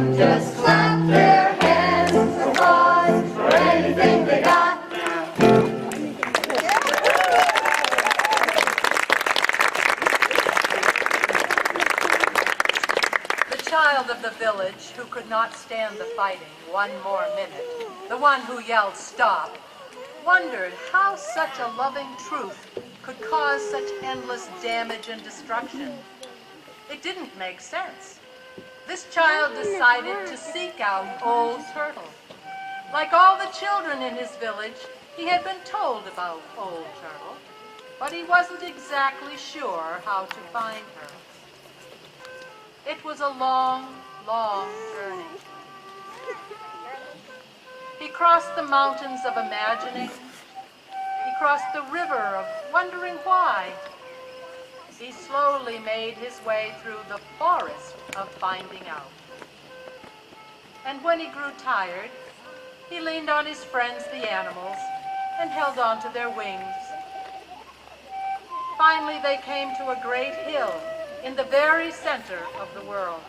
them just clap their hands for applause for anything they got. The child of the village who could not stand the fighting one more minute, the one who yelled stop, wondered how such a loving truth could cause such endless damage and destruction. It didn't make sense. This child decided to seek out Old Turtle. Like all the children in his village, he had been told about Old Turtle, but he wasn't exactly sure how to find her. It was a long, long journey. He crossed the mountains of imagining. He crossed the river of wondering why. He slowly made his way through the forest of finding out. And when he grew tired, he leaned on his friends, the animals, and held on to their wings. Finally, they came to a great hill in the very center of the world.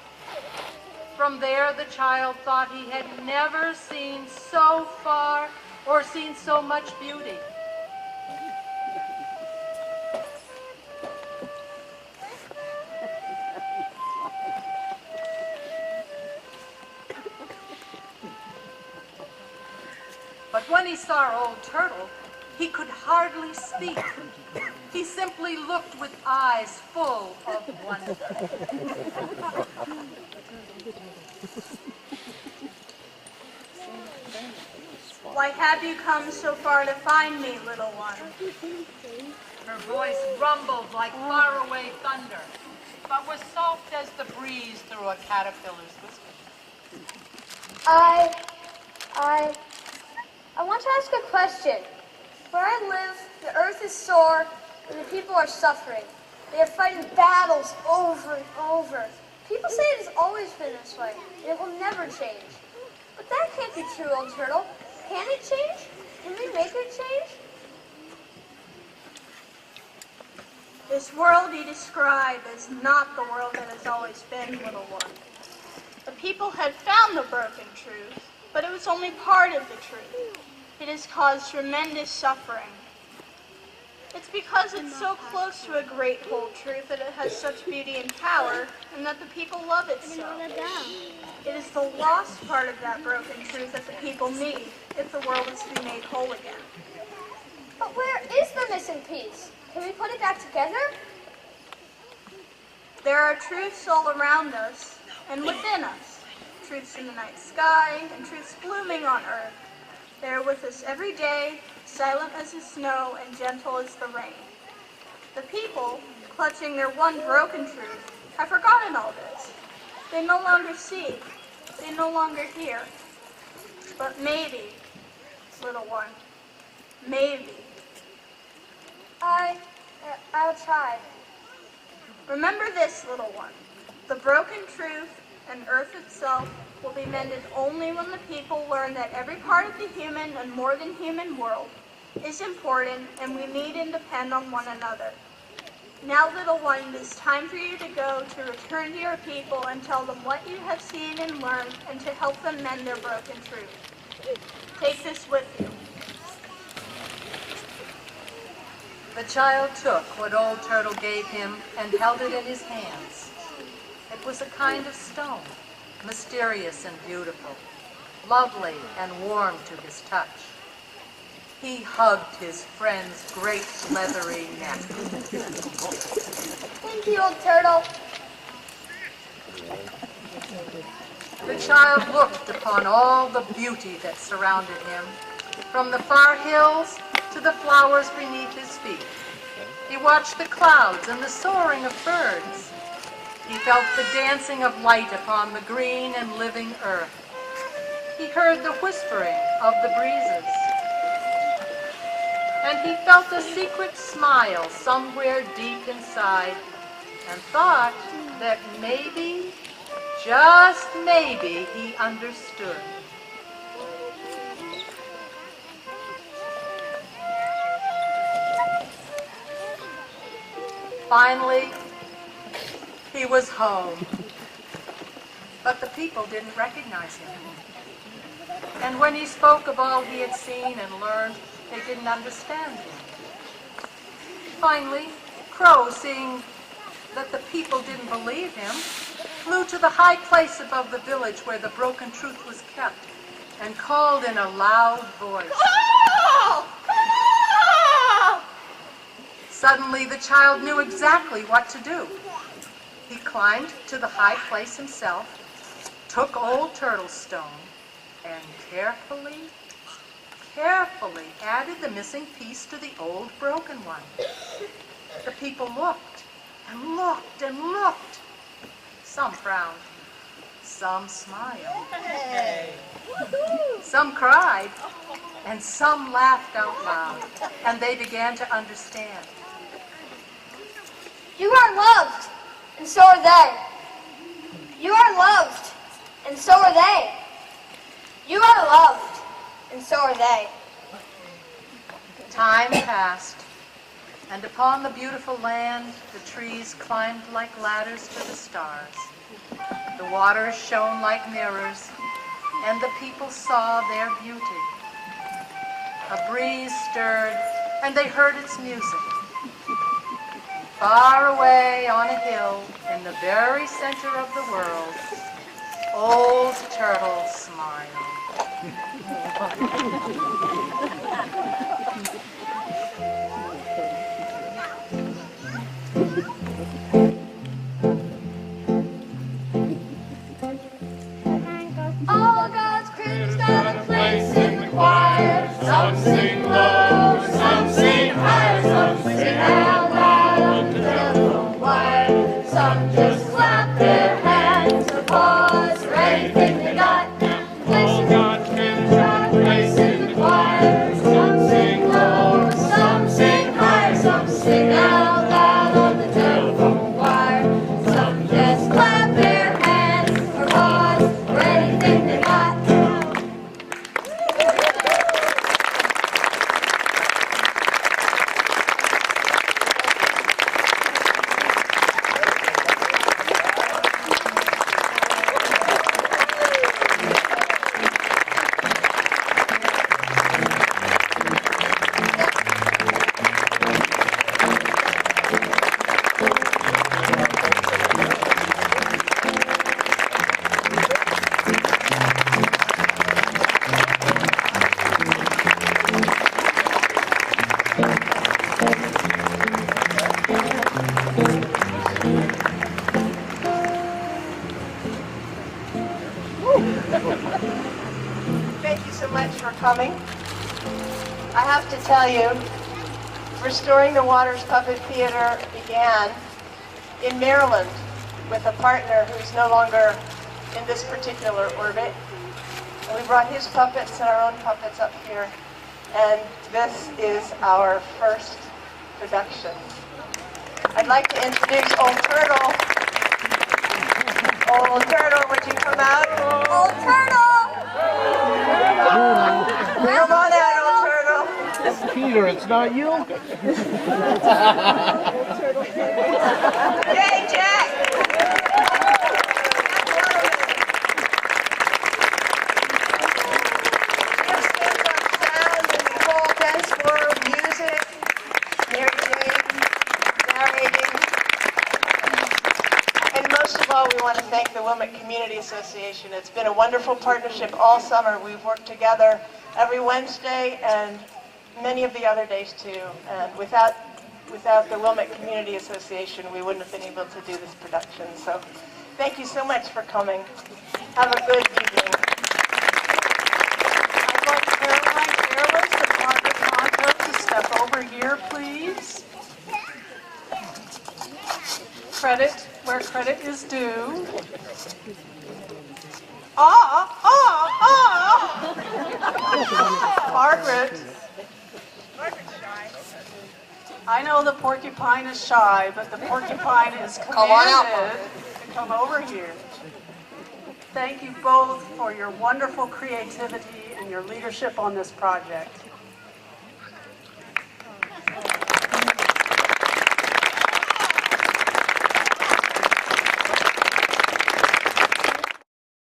From there, the child thought he had never seen so far or seen so much beauty. But when he saw Old Turtle, he could hardly speak. He simply looked with eyes full of wonder. Why have you come so far to find me, little one? Her voice rumbled like faraway thunder, but was soft as the breeze through a caterpillar's whisper. I want to ask a question. Where I live, the earth is sore and the people are suffering. They are fighting battles over and over. People say it has always been this way, and it will never change. But that can't be true, Old Turtle. Can it change? Can we make it change? This world you describe is not the world that has always been, little one. The people had found the broken truth, but it was only part of the truth. It has caused tremendous suffering. It's because it's so close to a great whole truth that it has such beauty and power, and that the people love it so. It is the lost part of that broken truth that the people need if the world is to be made whole again. But where is the missing piece? Can we put it back together? There are truths all around us and within us. Truths in the night sky and truths blooming on earth. They are with us every day, silent as the snow and gentle as the rain. The people, clutching their one broken truth, have forgotten all this. They no longer see. They no longer hear. But maybe, little one, maybe. I'll try. Remember this, little one. The broken truth and earth itself will be mended only when the people learn that every part of the human and more than human world is important and we need and depend on one another. Now, little one, it is time for you to go to return to your people and tell them what you have seen and learned and to help them mend their broken truth. Take this with you. The child took what Old Turtle gave him and held it in his hands. It was a kind of stone, mysterious and beautiful, lovely and warm to his touch. He hugged his friend's great leathery neck. Thank you, Old Turtle. The child looked upon all the beauty that surrounded him, from the far hills to the flowers beneath his feet. He watched the clouds and the soaring of birds. He felt the dancing of light upon the green and living earth. He heard the whispering of the breezes. And he felt a secret smile somewhere deep inside and thought that maybe, just maybe, he understood. Finally, he was home. but the people didn't recognize him. And when he spoke of all he had seen and learned, they didn't understand him. Finally, Crow, seeing that the people didn't believe him, flew to the high place above the village where the broken truth was kept and called in a loud voice. Call! Call! Suddenly, the child knew exactly what to do. He climbed to the high place himself, took Old Turtle's stone, and carefully added the missing piece to the old broken one. The people looked and looked and looked. Some frowned, some smiled, some cried, and some laughed out loud, and they began to understand. You are loved, and so are they. You are loved, and so are they. You are loved, and so are they. Time passed, and upon the beautiful land, the trees climbed like ladders to the stars. The waters shone like mirrors, and the people saw their beauty. A breeze stirred, and they heard its music. Far away on a hill, in the very center of the world, Old Turtle smiled. All God's critters got a place in the choir. Some sing low, some sing higher, some sing out loud on the telephone wire. Some just clap their hands or pause for anything they got. All God's critters got a place in the choir. Some sing low, some sing higher, some sing out loud on the telephone wire. Some just clap their hands or pause for anything they got. Thank you so much for coming. I have to tell you, Restoring the Waters Puppet Theater began in Maryland with a partner who's no longer in this particular orbit. And we brought his puppets and our own puppets up here. And this is our first production. I'd like to introduce Old Turtle. Old Turtle, would you come out? Old Turtle! Come on out, Old Turtle. Peter, it's not you? Hey, Jack! Here stands our sound and Nicole Densmore, music, Mary Jane, narrating. And most of all, we want to thank the Wilmette Community Association. It's been a wonderful partnership all summer. We've worked together every Wednesday and many of the other days too. And without the Wilmette Community Association, we wouldn't have been able to do this production. So thank you so much for coming. Have a good evening. I'd like Caroline Careless and Margaret Monto to step over here, please. Credit where credit is due. Margaret. I know the porcupine is shy, but the porcupine is commanded to come over here. Thank you both for your wonderful creativity and your leadership on this project.